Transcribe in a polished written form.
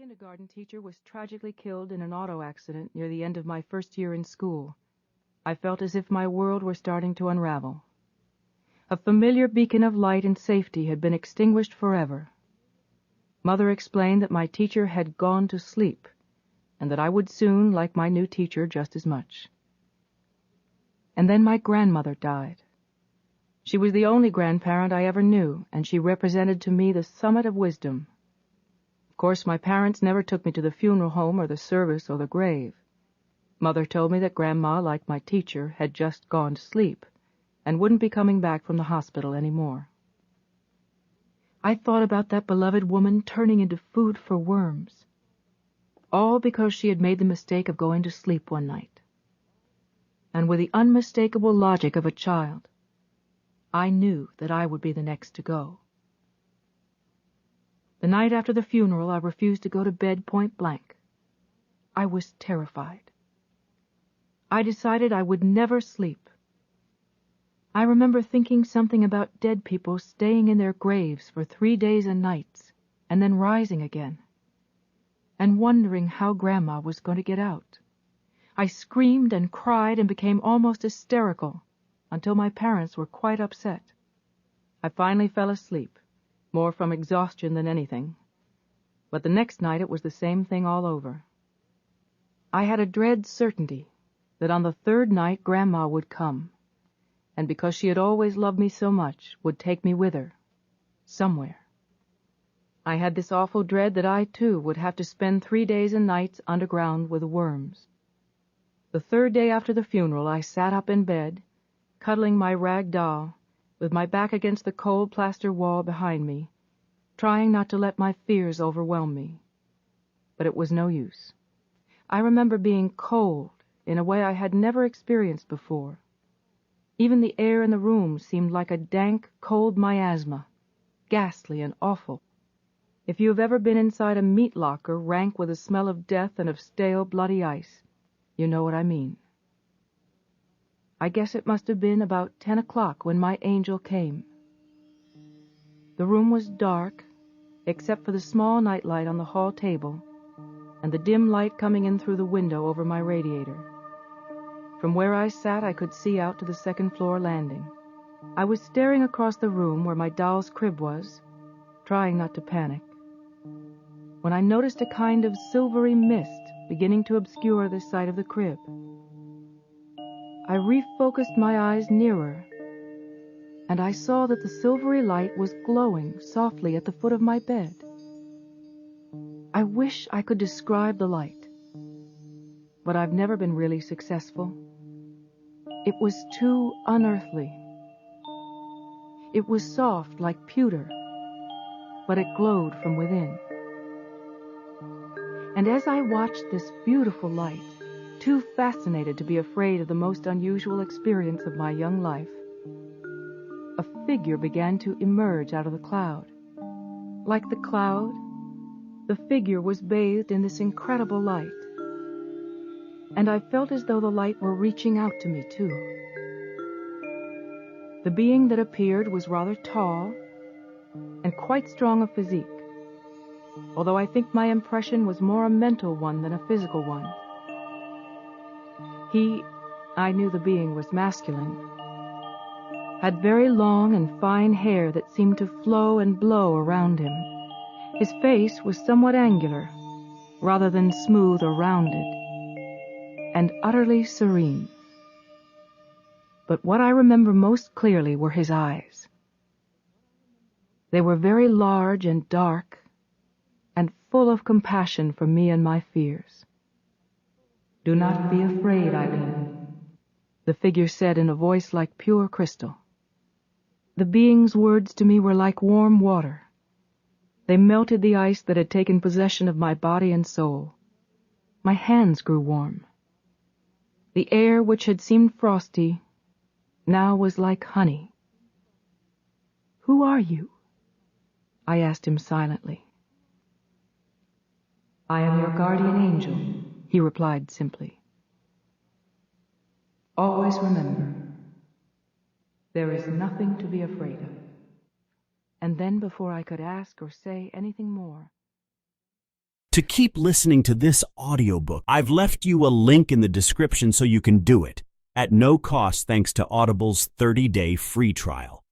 kindergarten teacher was tragically killed in an auto accident near the end of my first year in school. I felt as if my world were starting to unravel. A familiar beacon of light and safety had been extinguished forever. Mother explained that my teacher had gone to sleep, and that I would soon like my new teacher just as much. And then my grandmother died. She was the only grandparent I ever knew, and she represented to me the summit of wisdom. Of course, my parents never took me to the funeral home or the service or the grave. Mother told me that Grandma, like my teacher, had just gone to sleep and wouldn't be coming back from the hospital any more. I thought about that beloved woman turning into food for worms, all because she had made the mistake of going to sleep one night. And with the unmistakable logic of a child, I knew that I would be the next to go. The night after the funeral, I refused to go to bed point blank. I was terrified. I decided I would never sleep. I remember thinking something about dead people staying in their graves for 3 days and nights, and then rising again, and wondering how Grandma was going to get out. I screamed and cried and became almost hysterical, until my parents were quite upset. I finally fell asleep, more from exhaustion than anything. But the next night it was the same thing all over. I had a dread certainty that on the third night Grandma would come, and because she had always loved me so much, would take me with her, somewhere. I had this awful dread that I, too, would have to spend 3 days and nights underground with the worms. The third day after the funeral, I sat up in bed, cuddling my rag doll, with my back against the cold plaster wall behind me, trying not to let my fears overwhelm me. But it was no use. I remember being cold in a way I had never experienced before. Even the air in the room seemed like a dank, cold miasma, ghastly and awful. If you have ever been inside a meat locker rank with the smell of death and of stale, bloody ice, you know what I mean. I guess it must have been about 10 o'clock when my angel came. The room was dark, except for the small nightlight on the hall table and the dim light coming in through the window over my radiator. From where I sat, I could see out to the second-floor landing. I was staring across the room where my doll's crib was, trying not to panic, when I noticed a kind of silvery mist beginning to obscure the sight of the crib. I refocused my eyes nearer, and I saw that the silvery light was glowing softly at the foot of my bed. I wish I could describe the light, but I've never been really successful. It was too unearthly. It was soft like pewter, but it glowed from within. And as I watched this beautiful light, too fascinated to be afraid of the most unusual experience of my young life, a figure began to emerge out of the cloud. Like the cloud, the figure was bathed in this incredible light, and I felt as though the light were reaching out to me, too. The being that appeared was rather tall and quite strong of physique, although I think my impression was more a mental one than a physical one. I knew the being was masculine, had very long and fine hair that seemed to flow and blow around him. His face was somewhat angular, rather than smooth or rounded, and utterly serene. But what I remember most clearly were his eyes. They were very large and dark, and full of compassion for me and my fears. "Do not be afraid, Eileen," the figure said in a voice like pure crystal. The being's words to me were like warm water. They melted the ice that had taken possession of my body and soul. My hands grew warm. The air, which had seemed frosty, now was like honey. "Who are you?" I asked him silently. "I am your guardian angel," he replied simply. "Always remember, there is nothing to be afraid of." And then, before I could ask or say anything more, To keep listening to this audiobook, I've left you a link in the description so you can do it, at no cost thanks to Audible's 30-day free trial.